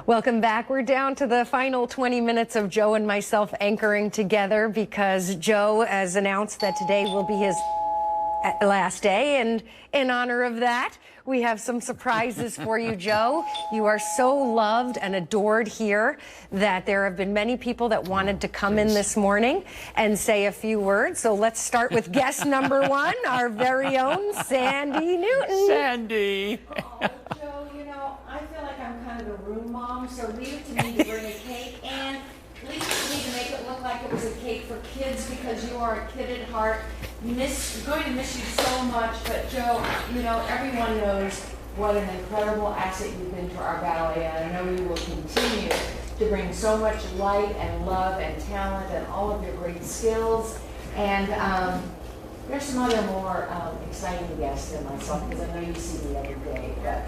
Welcome back. We're down to the final 20 minutes of Joe and myself anchoring together because Joe has announced that today will be his last day, and in honor of that, we have some surprises for you, Joe. You are so loved and adored here that there have been many people that wanted to come in this morning and say a few words. So let's start with guest number one, our very own Sandy Newton. Sandy. Oh, Joe, you know, I feel like I'm kind of a room mom, so leave it to me to bring a cake, and leave it to me to make it look like it was a cake for kids because you are a kid at heart. Going to miss you so much, but Joe, you know, everyone knows what an incredible asset you've been to our valley, and I know you will continue to bring so much light and love and talent and all of your great skills. And there's some other more exciting guests than myself, because I know you see me every day. But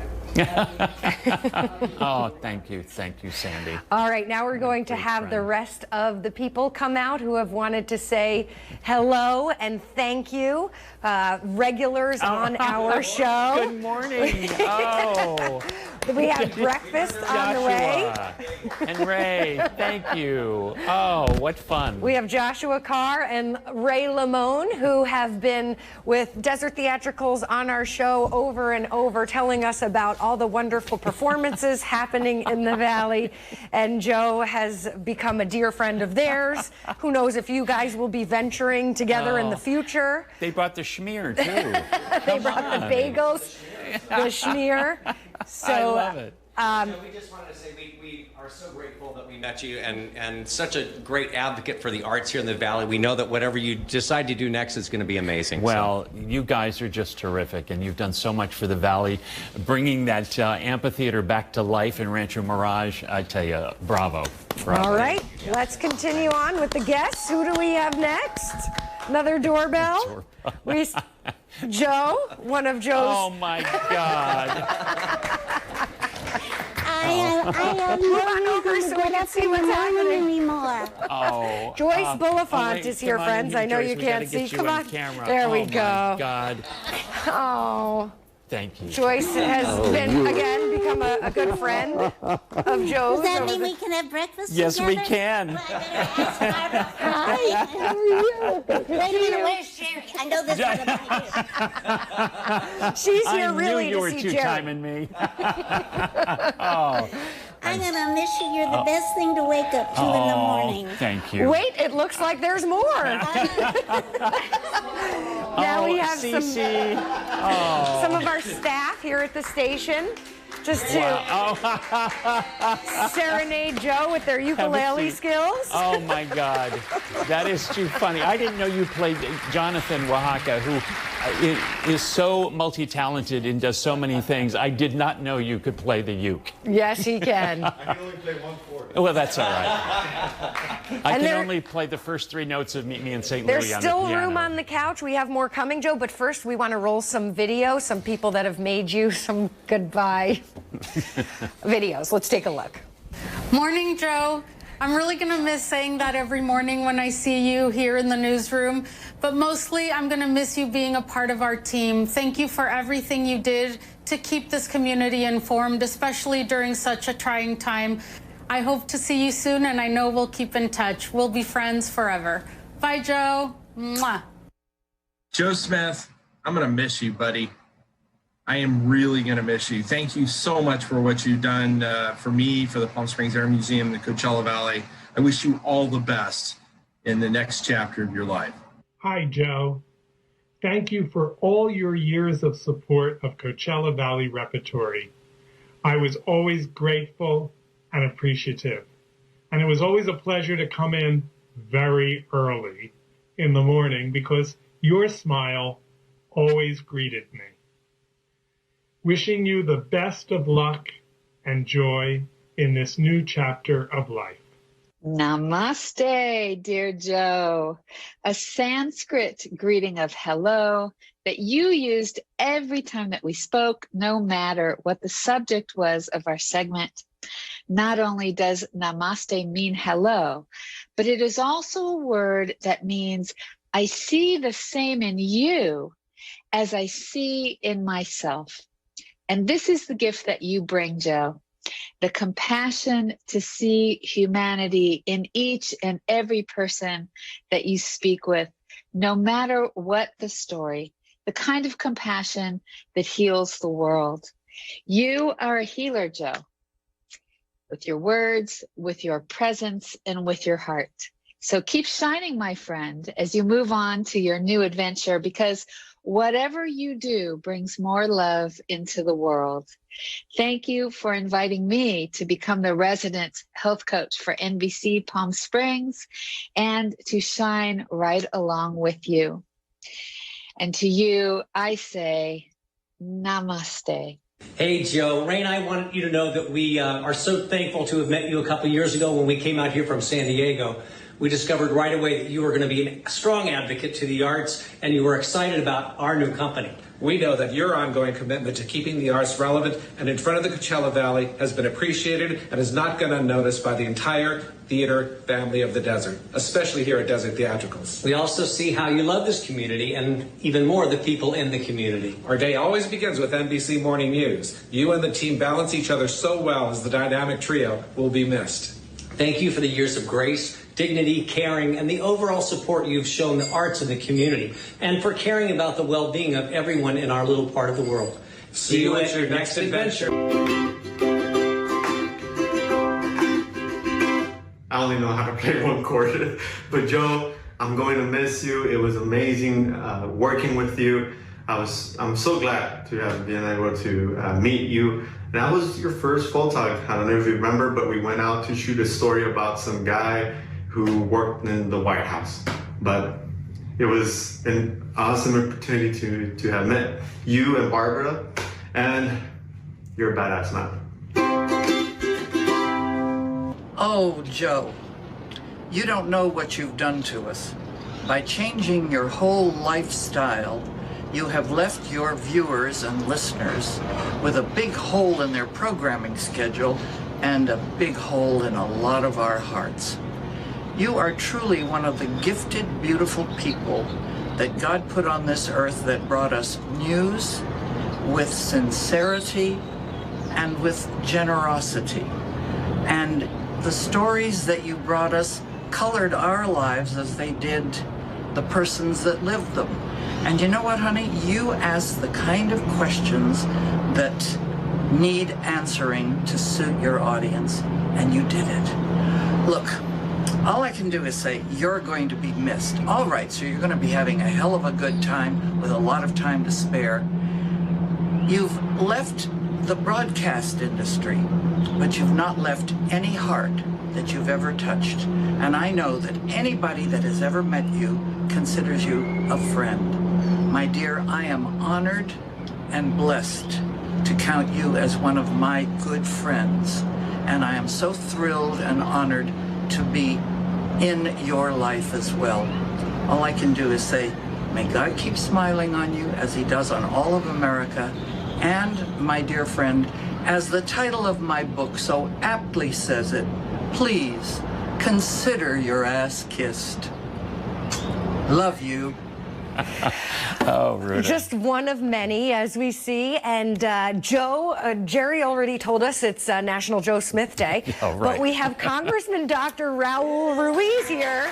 oh, thank you, Sandy. All right, now we're going to have the rest of the people come out who have wanted to say hello and thank you. Regulars on our show. Good morning. Oh. We have breakfast on the way. And Ray, thank you. Oh, what fun. We have Joshua Carr and Ray Lamone, who have been with Desert Theatricals on our show over and over, telling us about all the wonderful performances happening in the Valley. And Joe has become a dear friend of theirs. Who knows if you guys will be venturing together in the future. They brought the schmear, too. They brought the bagels, the schmear. So, I love it. We just wanted to say we are so grateful that we met you, and such a great advocate for the arts here in the Valley. We know that whatever you decide to do next is going to be amazing. Well, you guys are just terrific, and you've done so much for the Valley, bringing that amphitheater back to life in Rancho Mirage. I tell you, bravo. All right, let's continue on with the guests. Who do we have next? Another doorbell. Joe, one of Joe's. Oh my God. I have no reason to get up in the morning anymore. Oh, Joyce Bulifant wait, is here, come on friends. in, I know Joyce. you We can't gotta see. get you Come on. camera. There we Oh, go. My God. Oh. Thank you. Joyce has again become a good friend of Joe's. Does that mean we can have breakfast Yes, together? we can. Well, I better ask Barbara. Hi. How are you? Wait a minute, where's Sherry? I know this one. She's here I really knew you were to see two Jerry. timing me. Oh. I'm going to miss you. You're the best thing to wake up to in the morning. Thank you. Wait, it looks like there's more. Now we have some of our staff here at the station just to serenade Joe with their ukulele skills. Oh my God, that is too funny. I didn't know you played Jonathan Oaxaca, who is so multi-talented and does so many things. I did not know you could play the uke. Yes, he can. I can only play one chord. Well, that's all right. I can only play the first three notes of Meet Me in St. Louis on the piano. There's still room on the couch. We have more coming, Joe, but first we want to roll some video, some people that have made you some goodbye videos. Let's take a look. Morning, Joe. I'm really going to miss saying that every morning when I see you here in the newsroom, but mostly I'm going to miss you being a part of our team. Thank you for everything you did to keep this community informed, especially during such a trying time. I hope to see you soon, and I know we'll keep in touch. We'll be friends forever. Bye, Joe. Mwah. Joe Smith, I'm going to miss you, buddy. I am really going to miss you. Thank you so much for what you've done for me, for the Palm Springs Air Museum, the Coachella Valley. I wish you all the best in the next chapter of your life. Hi, Joe. Thank you for all your years of support of Coachella Valley Repertory. I was always grateful and appreciative. And it was always a pleasure to come in very early in the morning because your smile always greeted me. Wishing you the best of luck and joy in this new chapter of life. Namaste, dear Joe. A Sanskrit greeting of hello that you used every time that we spoke, no matter what the subject was of our segment. Not only does namaste mean hello, but it is also a word that means I see the same in you as I see in myself. And this is the gift that you bring, Joe. the compassion to see humanity in each and every person that you speak with, no matter what the story, the kind of compassion that heals the world. You are a healer, Joe, with your words, with your presence, and with your heart. So keep shining, my friend, as you move on to your new adventure, because whatever you do brings more love into the world. Thank you for inviting me to become the resident health coach for NBC Palm Springs and to shine right along with you. And to you, I say, namaste. Hey, Joe. Ray and I wanted you to know that we are so thankful to have met you a couple years ago when we came out here from San Diego. We discovered right away that you were going to be a strong advocate to the arts, and you were excited about our new company. We know that your ongoing commitment to keeping the arts relevant and in front of the Coachella Valley has been appreciated and has not gone unnoticed by the entire theater family of the desert, especially here at Desert Theatricals. We also see how you love this community and even more the people in the community. Our day always begins with NBC Morning News. You and the team balance each other so well as the dynamic trio will be missed. Thank you for the years of grace, dignity, caring, and the overall support you've shown the arts and the community, and for caring about the well-being of everyone in our little part of the world. See you at your next adventure. I only know how to play one chord, but Joe, I'm going to miss you. It was amazing working with you. I'm so glad to have been able to meet you. That was your first photo. I don't know if you remember, but we went out to shoot a story about some guy who worked in the White House. But it was an awesome opportunity to have met you and Barbara, and you're a badass man. Oh, Joe, you don't know what you've done to us. By changing your whole lifestyle, you have left your viewers and listeners with a big hole in their programming schedule and a big hole in a lot of our hearts. You are truly one of the gifted, beautiful people that God put on this earth that brought us news with sincerity and with generosity. And the stories that you brought us colored our lives as they did the persons that lived them. And you know what, honey? You ask the kind of questions that need answering to suit your audience, and you did it. Look, all I can do is say you're going to be missed. All right, so you're going to be having a hell of a good time with a lot of time to spare. You've left the broadcast industry, but you've not left any heart that you've ever touched. And I know that anybody that has ever met you considers you a friend. My dear, I am honored and blessed to count you as one of my good friends. And I am so thrilled and honored to be in your life as well. All I can do is say, may God keep smiling on you as he does on all of America. And, my dear friend, as the title of my book so aptly says it, please consider your ass kissed. Love you. Oh, Ruta. Just one of many, as we see. And Joe, Jerry already told us it's National Joe Smith Day. Oh, right. But we have Congressman Dr. Raul Ruiz here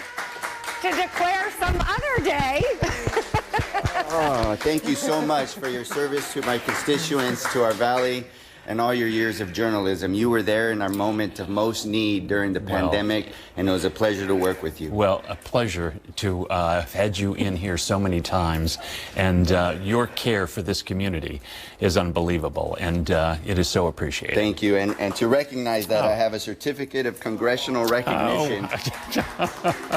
to declare some other day. Oh, thank you so much for your service to my constituents, to our valley, and all your years of journalism. You were there in our moment of most need during the pandemic, and it was a pleasure to work with you. Well, a pleasure to have had you in here so many times, and your care for this community is unbelievable, and it is so appreciated. Thank you, and to recognize that, I have a certificate of congressional recognition,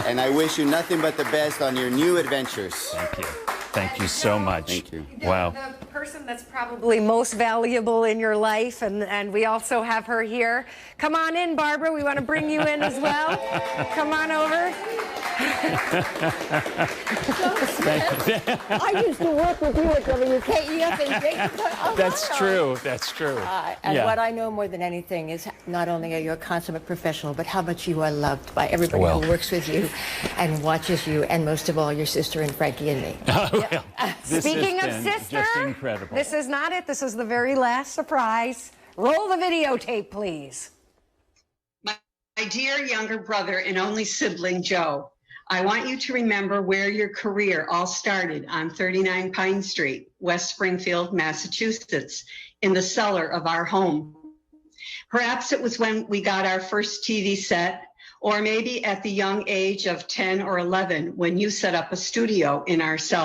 and I wish you nothing but the best on your new adventures. Thank you. Thank you so much. Thank you. Wow. The person that's probably most valuable in your life, and we also have her here. Come on in, Barbara. We want to bring you in as well. Come on over. I used to work with you at WKEF in Dayton. That's true. That's true. And Yeah. what I know more than anything is not only are you a consummate professional, but how much you are loved by everybody who works with you and watches you, and most of all, your sister and Frankie and me. Speaking of sister, just incredible. this is not it. This is the very last surprise. Roll the videotape, please. My dear younger brother and only sibling, Joe, I want you to remember where your career all started on 39 Pine Street, West Springfield, Massachusetts, in the cellar of our home. Perhaps it was when we got our first TV set, or maybe at the young age of 10 or 11 when you set up a studio in our cellar.